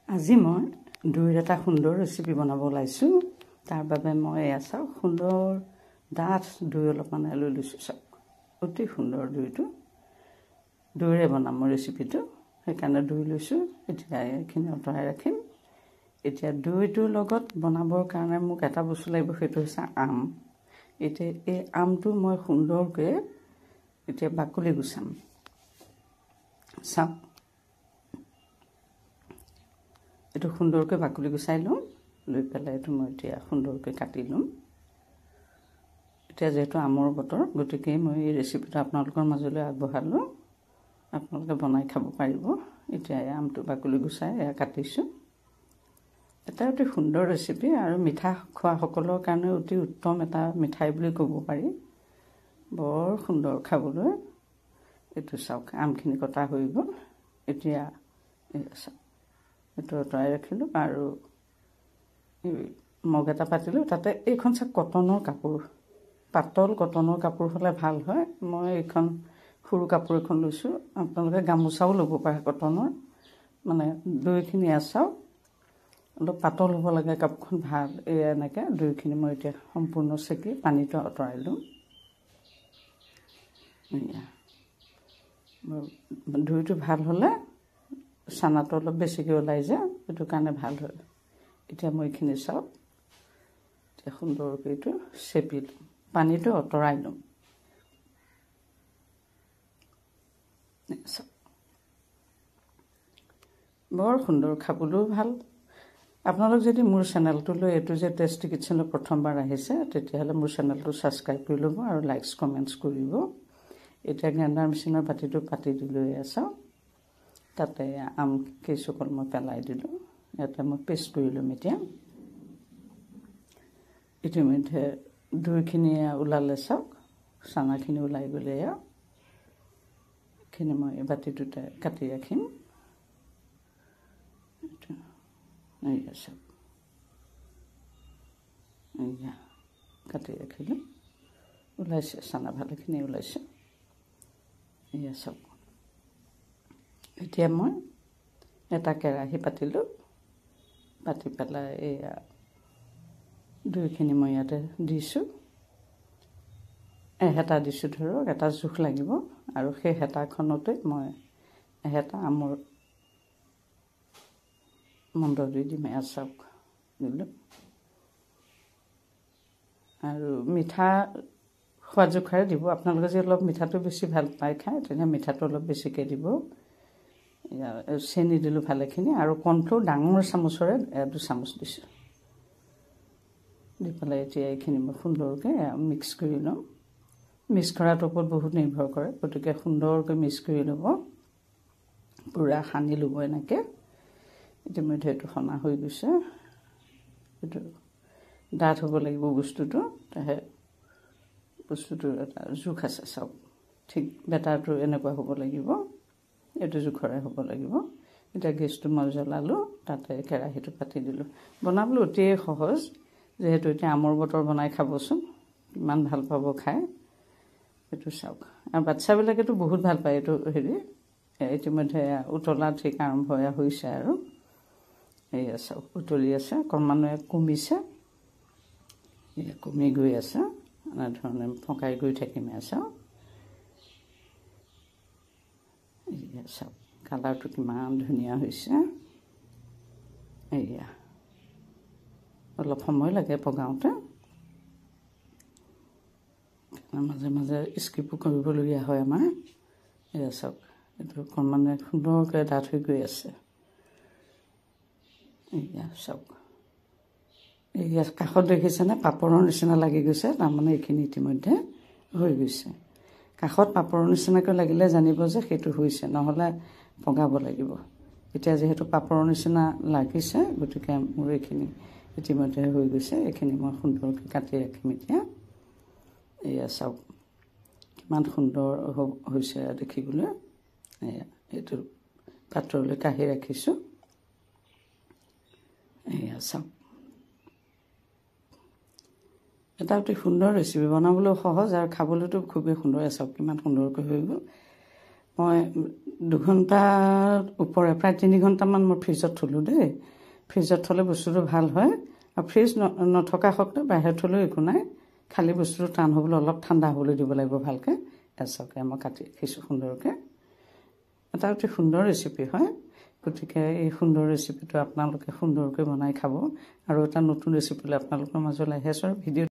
আজি মই দৈৰ এটা সুন্দৰ ৰেচিপি বনাব ওলাইছোঁ। তাৰ বাবে মই এয়া চাওক সুন্দৰ ডাঠ দৈ অলপমান লৈ লৈছোঁ। চাওক অতি সুন্দৰ দৈটো, দৈৰে বনাম মই ৰেচিপিটো, সেইকাৰণে দৈ লৈছোঁ। এতিয়া এইখিনি আঁতৰাই ৰাখিম। এতিয়া দৈটোৰ লগত বনাবৰ কাৰণে মোক এটা বস্তু লাগিব, সেইটো হৈছে আম। এতিয়া এই আমটো মই সুন্দৰকৈ এতিয়া বাকলি গুচাম। চাওক এইটো সুন্দৰকৈ বাকলি গুচাই ল'ম, লৈ পেলাই এইটো মই এতিয়া সুন্দৰকৈ কাটি ল'ম। এতিয়া যিহেতু আমৰ বতৰ, গতিকে মই এই ৰেচিপিটো আপোনালোকৰ মাজলৈ আগবঢ়ালোঁ। আপোনালোকে বনাই খাব পাৰিব। এতিয়া এই আমটো বাকলি গুচাই এয়া কাটিছোঁ। এটা অতি সুন্দৰ ৰেচিপি আৰু মিঠা খোৱাসকলৰ কাৰণে অতি উত্তম এটা মিঠাই বুলি ক'ব পাৰি। বৰ সুন্দৰ খাবলৈ। এইটো চাওক আমখিনি কটা হৈ গ'ল। এতিয়া চাওক এইটো আঁতৰাই ৰাখিলোঁ আৰু মগ এটা পাতিলোঁ। তাতে এইখন চাওক কটনৰ কাপোৰ, পাতল কটনৰ কাপোৰ হ'লে ভাল হয়। মই এইখন সৰু কাপোৰ এখন লৈছোঁ। আপোনালোকে গামোচাও ল'ব পাৰে কটনৰ। মানে দৈখিনি চাওক অলপ পাতল হ'ব লাগে কাপোৰখন, ভাল। এনেকৈ দৈখিনি মই এতিয়া সম্পূৰ্ণ চেকি পানীটো আঁতৰাই ল'ম। দৈটো ভাল হ'লে চানাটো অলপ বেছিকৈ ওলাই যায়, সেইটো কাৰণে ভাল হয়। এতিয়া মই এইখিনি চাওক এতিয়া সুন্দৰকৈ এইটো চেপি ল'ম, পানীটো আঁতৰাই ল'ম। চাওক বৰ সুন্দৰ, খাবলৈও ভাল। আপোনালোক যদি মোৰ চেনেলটোলৈ এইটো যে টেষ্টি কিটচেনলৈ প্ৰথমবাৰ আহিছে, তেতিয়াহ'লে মোৰ চেনেলটো ছাবস্ক্ৰাইব কৰি ল'ব আৰু লাইকছ কমেণ্টছ কৰিব। এতিয়া গ্ৰাইণ্ডাৰ মেচিনৰ বাতিটো পাতি দিলোঁ। চাওক তাতে আম কেইচকল মই পেলাই দিলোঁ। ইয়াতে মই পেষ্ট কৰি ল'ম। এতিয়া ইতিমধ্যে দৈখিনি ওলালে, চাওক চানাখিনি ওলাই গ'লে। এইখিনি মই বাতিটোতে কাটি ৰাখিম। এয়া চাওক এয়া কাটি ৰাখিলোঁ। ওলাইছে চানা, ভালেখিনি ওলাইছে। এয়া চাওক এতিয়া মই এটা কেৰাহী পাতিলোঁ। পাতি পেলাই এয়া দৈখিনি মই ইয়াতে দিছোঁ। এহেতা দিছোঁ, ধৰক এটা জোখ লাগিব। আৰু সেই হেতাখনতে মই এহেতা আমৰ মণ্ড দি দিম। এয়া চাওক দিলোঁ। আৰু মিঠা সোৱাদ জোখাৰে দিব। আপোনালোকে যদি অলপ মিঠাটো বেছি ভাল পায় খায়, তেনে মিঠাটো অলপ বেছিকৈ দিব। চেনি দিলোঁ ভালেখিনি, আৰু কৰ্ণফ্ল'ৰ ডাঙৰ চামুচেৰে 2 চামুচ দিছোঁ। দি পেলাই এতিয়া এইখিনি মই সুন্দৰকৈ মিক্স কৰি ল'ম। মিক্স কৰাটোৰ ওপৰত বহুত নিৰ্ভৰ কৰে, গতিকে সুন্দৰকৈ মিক্স কৰি ল'ব, পূৰা সানি ল'ব এনেকৈ। ইতিমধ্যে এইটো সনা হৈ গৈছে। এইটো ডাঠ হ'ব লাগিব বস্তুটো, তাহে বস্তুটোৰ এটা জোখ আছে। চাওক ঠিক বেটাৰটো এনেকুৱা হ'ব লাগিব, এইটো জোখৰে হ'ব লাগিব। এতিয়া গেছটো মই জ্বলালোঁ, তাতে কেৰাহীটো পাতি দিলোঁ। বনাবলৈ অতিয়ে সহজ, যিহেতু এতিয়া আমৰ বতৰ। বনাই খাবচোন, ইমান ভাল পাব খাই। এইটো চাওক, আৰু বাচ্ছাবিলাকেতো বহুত ভাল পায় এইটো হেৰি। ইতিমধ্যে উতলা ঠিক আৰম্ভ হৈছে আৰু এয়া চাওক উতলি আছে, অকণমান কমিছে, এয়া কমি গৈ আছে। এনেধৰণে পকাই গৈ থাকিম। চাওক এয়া চাওক কালাৰটো কিমান ধুনীয়া হৈছে। এয়া অলপ সময় লাগে পগাওঁতে, মাজে মাজে স্কিপো কৰিবলগীয়া হয় আমাৰ। এয়া চাওক এইটো অকণমান সুন্দৰকৈ ডাঠ হৈ গৈ আছে। এয়া চাওক এয়া কাষত দেখিছেনে পাপৰৰ নিচিনা লাগি গৈছে, তাৰমানে এইখিনি ইতিমধ্যে হৈ গৈছে। কাষত পাপৰৰ নিচিনাকৈ লাগিলে জানিব যে সেইটো হৈছে, নহ'লে পগাব লাগিব। এতিয়া যিহেতু পাপৰৰ নিচিনা লাগিছে, গতিকে মোৰ এইখিনি ইতিমধ্যে হৈ গৈছে। এইখিনি মই সুন্দৰকৈ কাটি ৰাখিম এতিয়া। এয়া চাওক কিমান সুন্দৰ হৈছে দেখিবলৈ। এয়া এইটো পাত্ৰলৈ কাঢ়ি ৰাখিছোঁ। এয়া চাওক এটা অতি সুন্দৰ ৰেচিপি, বনাবলৈও সহজ আৰু খাবলৈতো খুবেই সুন্দৰ। চাওক কিমান সুন্দৰকৈ হৈ গ'ল। মই 2 ঘণ্টাৰ ওপৰে প্ৰায় 3 ঘণ্টামান মই ফ্ৰিজত থ'লোঁ দেই। ফ্ৰিজত থ'লে বস্তুটো ভাল হয়। আৰু ফ্ৰিজ নথকা সত্ত্বেও বাহিৰত থ'লেও একো নাই, খালী বস্তুটো টান হ'বলৈ অলপ ঠাণ্ডা হ'বলৈ দিব লাগিব ভালকৈ। এচকে মই কাটি ৰাখিছোঁ সুন্দৰকৈ। এটা অতি সুন্দৰ ৰেচিপি হয়, গতিকে এই সুন্দৰ ৰেচিপিটো আপোনালোকে সুন্দৰকৈ বনাই খাব। আৰু এটা নতুন ৰেচিপিলৈ আপোনালোকৰ মাজলৈ আহি আছোঁ। ভিডিঅ'